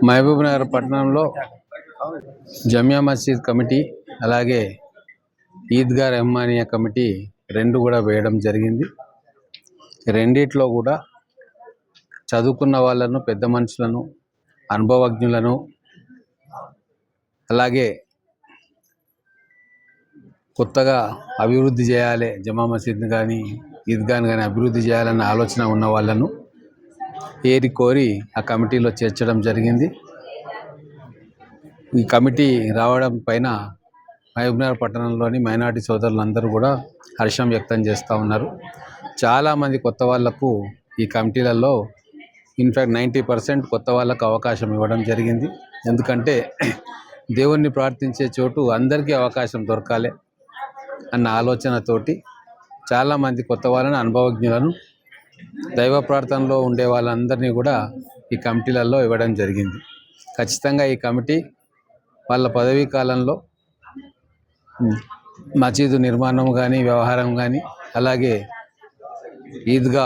మహబూబ్నగర్ పట్టణంలో జమియా మస్జిద్ కమిటీ అలాగే ఈద్గా రెహమానియా కమిటీ రెండు కూడా వేయడం జరిగింది. రెండిట్లో కూడా చదువుకున్న వాళ్ళను, పెద్ద మనుషులను, అనుభవజ్ఞులను, అలాగే కొత్తగా అభివృద్ధి చేయాలి, జమా మసీద్ని కానీ ఈద్గాని కానీ అభివృద్ధి చేయాలన్న ఆలోచన ఉన్న వాళ్ళను ఏరి కోరి ఆ కమిటీలో చేర్చడం జరిగింది. ఈ కమిటీ రావడం పైన మహబూబ్నగర్ పట్టణంలోని మైనార్టీ సోదరులందరూ కూడా హర్షం వ్యక్తం చేస్తూ ఉన్నారు. చాలామంది కొత్త వాళ్లకు ఈ కమిటీలలో ఇన్ఫ్యాక్ట్ 90% కొత్త వాళ్ళకు అవకాశం ఇవ్వడం జరిగింది. ఎందుకంటే దేవుణ్ణి ప్రార్థించే చోటు అందరికీ అవకాశం దొరకాలి అన్న ఆలోచనతోటి చాలామంది కొత్త వాళ్ళని, అనుభవజ్ఞులను, దైవ ప్రార్థనలో ఉండే వాళ్ళందరినీ కూడా ఈ కమిటీలలో ఇవ్వడం జరిగింది. ఖచ్చితంగా ఈ కమిటీ వాళ్ళ పదవీ కాలంలో మసీదు నిర్మాణం కానీ, వ్యవహారం కానీ, అలాగే ఈద్గా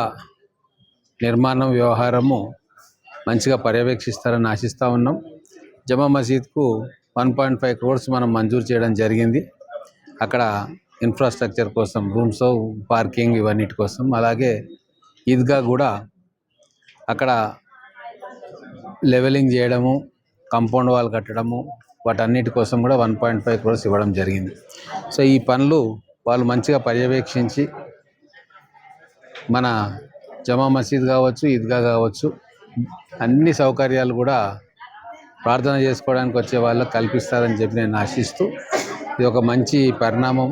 నిర్మాణం వ్యవహారము మంచిగా పర్యవేక్షిస్తారని ఆశిస్తూ ఉన్నాం. జమా మసీద్కు 1.5 crores మనం మంజూరు చేయడం జరిగింది. అక్కడ ఇన్ఫ్రాస్ట్రక్చర్ కోసం, రూమ్స్, పార్కింగ్ ఇవన్నిటి కోసం. అలాగే ఈద్గా కూడా అక్కడ లెవెలింగ్ చేయడము, కాంపౌండ్ వాల్ కట్టడము, వాటన్నిటి కోసం కూడా 1.5 crores ఇవ్వడం జరిగింది. సో ఈ పనులు వాళ్ళు మంచిగా పర్యవేక్షించి మన జమా మసీద్ కావచ్చు, ఈద్గా కావచ్చు, అన్ని సౌకర్యాలు కూడా ప్రార్థన చేసుకోవడానికి వచ్చే వాళ్ళకి కల్పిస్తారని చెప్పి నేను ఆశిస్తూ, ఇది ఒక మంచి పరిణామం.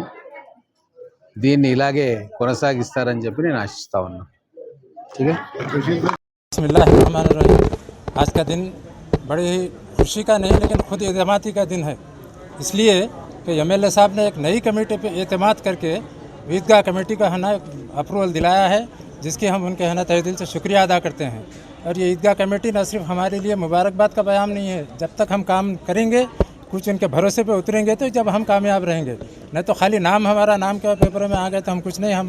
దీన్ని ఇలాగే కొనసాగిస్తారని చెప్పి నేను ఆశిస్తా ఉన్నాను. बिस्मिल्लाहिर्रहमानिर्रहीम। आज का दिन बड़ी ही खुशी का नहीं लेकिन खुद एतमादी का दिन है, इसलिए कि एमएलए साहब ने एक नई कमेटी पे एतमाद करके ईदगाह कमेटी का है ना अप्रूवल दिलाया है, जिसकी हम उनके है ना तहे दिल से शुक्रिया अदा करते हैं। और ये ईदगाह कमेटी न सिर्फ हमारे लिए मुबारकबाद का बयान नहीं है, जब तक हम काम करेंगे, कुछ उनके भरोसे पे उतरेंगे तो जब हम कामयाब रहेंगे, नहीं तो खाली नाम हमारा नाम के पेपरों में आ गए तो हम कुछ नहीं। हम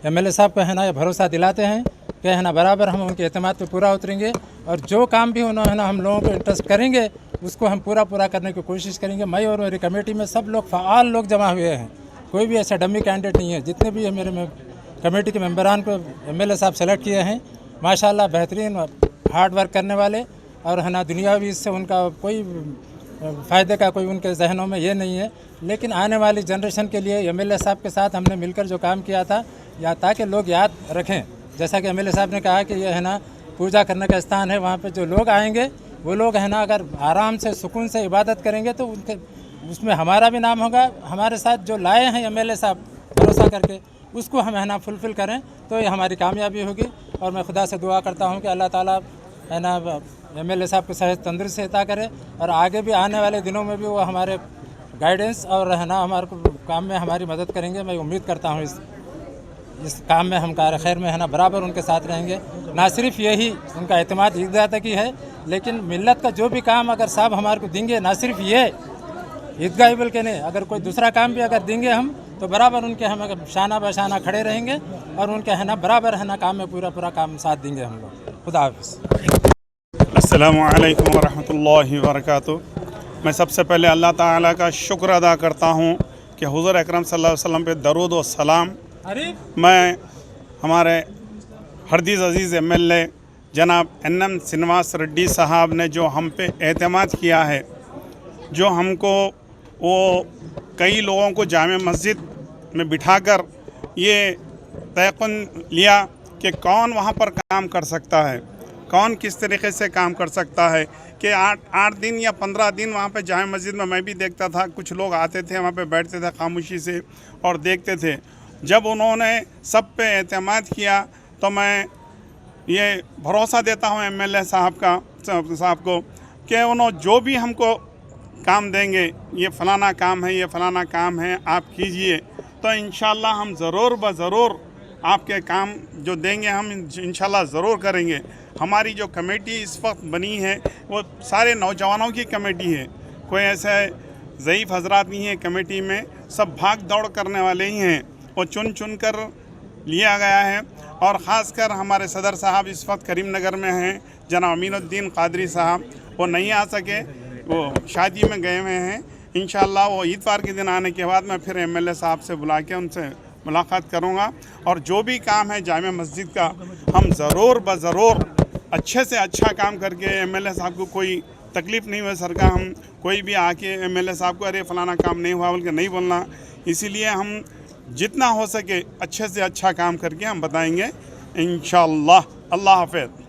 एमएलए साहब को है ना ये भरोसा दिलाते हैं कि है ना बराबर हम उनके एतमाद पे पूरा उतरेंगे और जो काम भी उन्होंने ना हम लोगों को इंटरेस्ट करेंगे उसको हम पूरा करने की कोशिश करेंगे। मैं और मेरी कमेटी में सब लोग फ़ाल लोग जमा हुए हैं, कोई भी ऐसा डमी कैंडिडेट नहीं है। जितने भी मेरे कमेटी के मेंबरान को एमएलए साहब सेलेक्ट किए हैं, माशाल्लाह बेहतरीन हार्ड वर्क करने वाले, और है ना दुनियावी इससे उनका कोई फ़ायदे का कोई उनके जहनों में ये नहीं है। लेकिन आने वाली जनरेशन के लिए एमएलए साहब के साथ हमने मिलकर जो काम किया था, या ताकि लोग याद रखें, जैसा कि एमएलए साहब ने कहा कि ये है ना पूजा करने का स्थान है, वहाँ पे जो लोग आएंगे वो लोग है ना अगर आराम से सुकून से इबादत करेंगे तो उनके उसमें हमारा भी नाम होगा। हमारे साथ जो लाए हैं एमएलए साहब भरोसा करके, उसको हम है ना फुलफ़िल करें तो ये हमारी कामयाबी होगी। और मैं खुदा से दुआ करता हूँ कि अल्लाह ताला है ना एमएलए साहब को सेहत तंदुरुस्ती अता करे, और आगे भी आने वाले दिनों में भी वो हमारे गाइडेंस और है ना हमारे काम में हमारी मदद करेंगे। मैं उम्मीद करता हूँ इस काम में हम कार खैर में है ना बराबर उनके साथ रहेंगे। ना सिर्फ यही उनका एतमाद ईदगाह तक ही है, लेकिन मिल्लत का जो भी काम अगर साहब हमारे को देंगे, ना सिर्फ ये ईदगाह बल के नहीं, अगर कोई दूसरा काम भी अगर देंगे हम तो बराबर उनके हम अगर शाना बशाना खड़े रहेंगे और उनके है ना बराबर है ना काम में पूरा काम साथ देंगे हम लोग। खुदा हाफिज़। अस्सलामु अलैकुम वरहमतुल्लाहि वबरकातुहू। मैं सबसे पहले अल्लाह ताला का शुक्र अदा करता हूँ कि हुज़ूर अकरम सल्लल्लाहु अलैहि वसल्लम पे दरूद व सलाम। मैं हमारे हरदीज़ अज़ीज़ एमएलए जनाब एनएम श्रीनिवास रेड्डी साहब ने जो हम पे एतमाद किया है, जो हमको वो कई लोगों को जामे मस्जिद में बिठाकर ये तयक़ुन लिया कि कौन वहाँ पर काम कर सकता है, कौन किस तरीके से काम कर सकता है, कि 8 दिन या 15 दिन वहाँ पे जामे मस्जिद में मैं भी देखता था, कुछ लोग आते थे वहाँ पे बैठते थे खामोशी से और देखते थे। जब उन्होंने सब पे एतमाद किया तो मैं ये भरोसा देता हूँ एमएलए साहब को कि उन्होंने जो भी हमको काम देंगे, ये फ़लाना काम है, ये फ़लाना काम है, आप कीजिए, तो इंशाल्लाह हम ज़रूर ज़रूर आपके काम जो देंगे हम इंशाल्लाह ज़रूर करेंगे। हमारी जो कमेटी इस वक्त बनी है वो सारे नौजवानों की कमेटी है, कोई ऐसे ज़ईफ़ हजरात नहीं है कमेटी में, सब भाग दौड़ करने वाले ही हैं। वो चुन कर लिया गया है, और ख़ास कर हमारे सदर साहब इस वक्त करीम नगर में हैं, जनाब अमीनुद्दीन कादरी साहब, वो नहीं आ सके, वो शादी में गए हुए हैं। इंशाअल्लाह वो इतवार के दिन आने के बाद मैं फिर एमएलए साहब से बुला के उनसे मुलाकात करूँगा, और जो भी काम है जामे मस्जिद का हम ज़रूर ज़रूर अच्छे से अच्छा काम करके एमएलए साहब को कोई तकलीफ़ नहीं हुई सरकार, हम कोई भी आके एमएलए साहब को अरे फलाना काम नहीं हुआ बोल के नहीं बोलना। इसीलिए हम जितना हो सके अच्छे से अच्छा काम करके हम बताएंगे इंशाअल्लाह। अल्लाह हाफ़िज़।